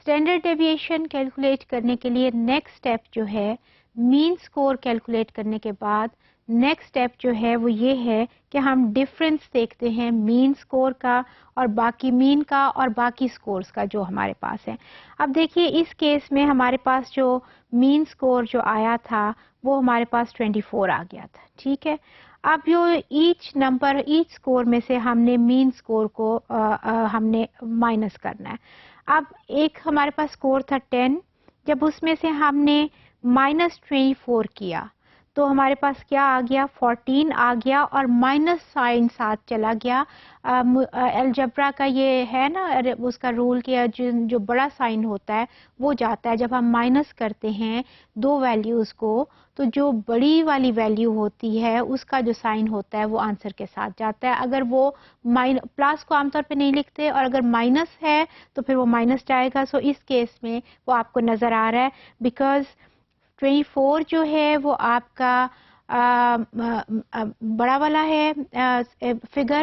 Standard deviation calculate کرنے کے لیے نیکسٹ اسٹیپ جو ہے مین اسکور کیلکولیٹ کرنے کے بعد نیکسٹ اسٹیپ جو ہے وہ یہ ہے کہ ہم ڈفرینس دیکھتے ہیں مین اسکور کا اور باقی مین کا اور باقی اسکورس کا جو ہمارے پاس ہے. اب دیکھیے اس کیس میں ہمارے پاس جو مین اسکور جو آیا تھا وہ ہمارے پاس 24 آ گیا تھا. ٹھیک ہے, اب جو ایچ اسکور میں سے ہم نے مین اسکور کو ہم نے مائنس کرنا ہے. اب ایک ہمارے پاس اسکور تھا 10, جب اس میں سے ہم نے -24 کیا تو ہمارے پاس کیا آ گیا 14 آ گیا اور مائنس سائن ساتھ چلا گیا. الجبرا کا یہ ہے نا اس کا رول کہ جو بڑا سائن ہوتا ہے وہ جاتا ہے. جب ہم مائنس کرتے ہیں دو ویلیوز کو تو جو بڑی والی ویلیو ہوتی ہے اس کا جو سائن ہوتا ہے وہ آنسر کے ساتھ جاتا ہے. اگر وہ پلس کو عام طور پہ نہیں لکھتے اور اگر مائنس ہے تو پھر وہ مائنس جائے گا. سو اس کیس میں وہ آپ کو نظر آ رہا ہے بیکاز 24 جو ہے وہ آپ کا بڑا والا ہے فگر,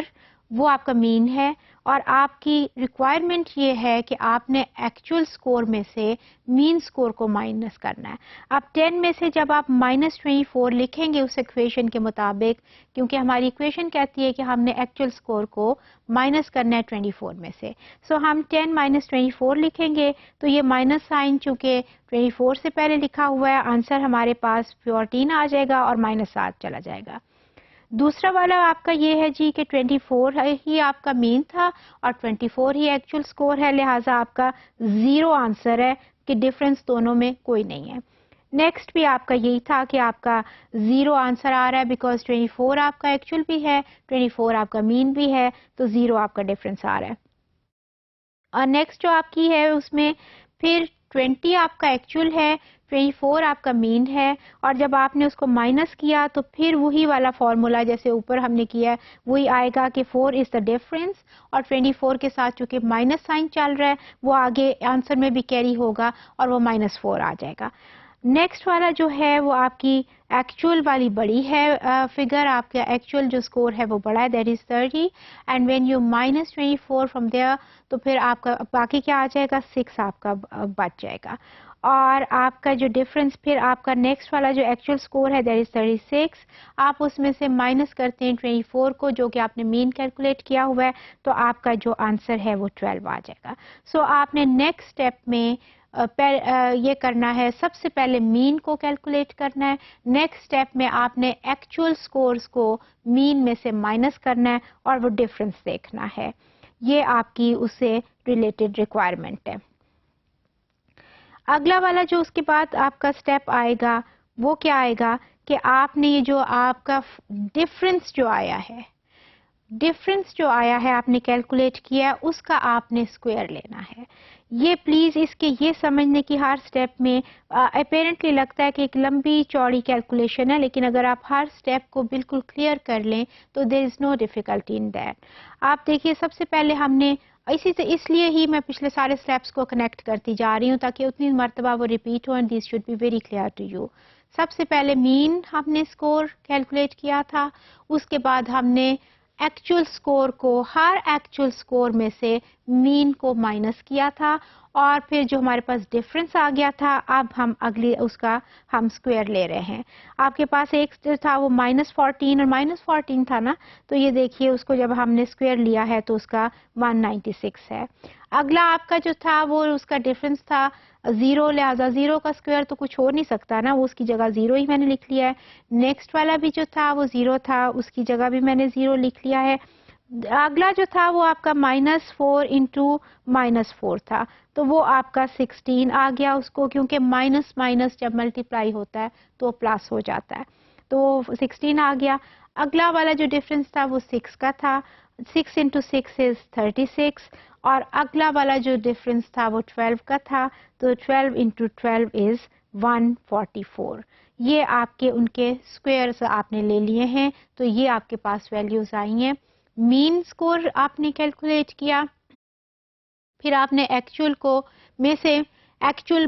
وہ آپ کا مین ہے اور آپ کی ریکوائرمنٹ یہ ہے کہ آپ نے ایکچوئل اسکور میں سے مین اسکور کو مائنس کرنا ہے. اب 10 میں سے جب آپ -24 لکھیں گے اس ایکویشن کے مطابق, کیونکہ ہماری ایکویشن کہتی ہے کہ ہم نے ایکچوئل اسکور کو مائنس کرنا ہے 24 میں سے, سو ہم 10 -24 لکھیں گے تو یہ مائنس سائن چونکہ 24 سے پہلے لکھا ہوا ہے آنسر ہمارے پاس 14 آ جائے گا اور -7 چلا جائے گا. دوسرا والا آپ کا یہ ہے جی کہ 24 ہی آپ کا مین تھا اور 24 ہی ایکچوئل اسکور ہے, لہٰذا آپ کا 0 آنسر ہے کہ ڈفرینس دونوں میں کوئی نہیں ہے. نیکسٹ بھی آپ کا یہی تھا کہ آپ کا 0 آنسر آ رہا ہے بیکاز 24 آپ کا ایکچوئل بھی ہے, 24 آپ کا مین بھی ہے, تو 0 آپ کا ڈفرینس آ رہا ہے. اور نیکسٹ جو آپ کی ہے اس میں پھر 20 آپ کا ایکچوئل ہے, 24 آپ کا مین ہے, اور جب آپ نے اس کو مائنس کیا تو پھر وہی والا فارمولا جیسے اوپر ہم نے کیا ہے وہی آئے گا کہ 4 از دا ڈفرینس, اور 24 کے ساتھ چونکہ مائنس سائن چل رہا ہے وہ آگے آنسر میں بھی کیری ہوگا اور وہ -4 آ جائے گا. نیکسٹ والا جو ہے وہ آپ کی ایکچوئل والی بڑی ہے فگر, آپ کا ایکچوئل جو اسکور ہے وہ بڑا ہے that is 30 and when you -24 from there تو پھر آپ کا باقی کیا آ جائے گا 6 آپ کا بچ جائے گا. اور آپ کا جو ڈفرینس پھر آپ کا نیکسٹ والا جو ایکچوئل اسکور ہے دیٹ از 36, آپ اس میں سے مائنس کرتے ہیں 24 کو جو کہ آپ نے مین کیلکولیٹ کیا ہوا ہے تو آپ کا جو آنسر ہے وہ 12 آ جائے گا. سو آپ نے نیکسٹ اسٹیپ میں یہ کرنا ہے, سب سے پہلے مین کو کیلکولیٹ کرنا ہے, نیکسٹ اسٹیپ میں آپ نے ایکچوئل اسکورس کو مین میں سے مائنس کرنا ہے اور وہ ڈفرینس دیکھنا ہے. یہ آپ کی اس سے ریلیٹڈ ریکوائرمنٹ ہے. اگلا والا جو اس کے بعد آپ کا اسٹیپ آئے گا وہ کیا آئے گا کہ آپ نے یہ جو آپ کا ڈفرینس جو آیا ہے آپ نے کیلکولیٹ کیا اس کا آپ نے اسکوائر لینا ہے. یہ پلیز اس کے یہ سمجھنے کی ہر سٹیپ میں اپیرنٹلی لگتا ہے کہ ایک لمبی چوڑی کیلکولیشن ہے, لیکن اگر آپ ہر سٹیپ کو بالکل کلیئر کر لیں تو دیر از نو ڈیفیکلٹی ان دیٹ. آپ دیکھیے سب سے پہلے ہم نے اس لیے ہی میں پچھلے سارے سٹیپس کو کنیکٹ کرتی جا رہی ہوں تاکہ اتنی مرتبہ وہ ریپیٹ ہو and this should be very clear to you. سب سے پہلے مین ہم نے اسکور کیلکولیٹ کیا تھا, اس کے بعد ہم نے ایکچوئل اسکور کو ہر ایکچوئل اسکور میں سے مین کو مائنس کیا تھا اور پھر جو ہمارے پاس ڈفرینس آ گیا تھا اب ہم اگلی اس کا ہم اسکوائر لے رہے ہیں. آپ کے پاس ایک جو تھا وہ -14 اور -14 تھا نا, تو یہ دیکھیے اس کو جب ہم نے اسکوائر لیا ہے تو اس کا 196 ہے. اگلا آپ کا جو تھا وہ اس کا ڈفرینس تھا 0, لہٰذا 0 کا اسکوائر تو کچھ ہو نہیں سکتا نا, وہ اس کی جگہ 0 ہی میں نے لکھ لیا ہے. نیکسٹ والا بھی جو تھا وہ 0 تھا, اس کی جگہ بھی میں نے 0 لکھ لیا ہے. اگلا جو تھا وہ آپ کا -4 انٹو -4 تھا, تو وہ آپ کا 16 آ گیا اس کو, کیونکہ مائنس مائنس جب ملٹیپلائی ہوتا ہے تو پلس ہو جاتا ہے, تو 16 آ گیا. اگلا والا جو ڈفرینس تھا وہ 6 کا تھا, 6 انٹو 6 از 36, اور اگلا والا جو ڈفرینس تھا وہ 12 کا تھا, تو 12 انٹو 12 از 144. یہ آپ کے ان کے اسکوائرس آپ نے لے لیے ہیں, تو یہ آپ کے پاس ویلیوز آئی ہیں. مین اسکور آپ نے کیلکولیٹ کیا, پھر آپ نے ایکچوئل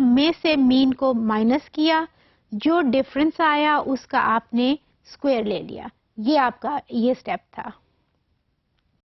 میں سے مین کو مائنس کیا, جو ڈفرینس آیا اس کا آپ نے اسکوائر لے لیا. یہ آپ کا یہ اسٹیپ تھا.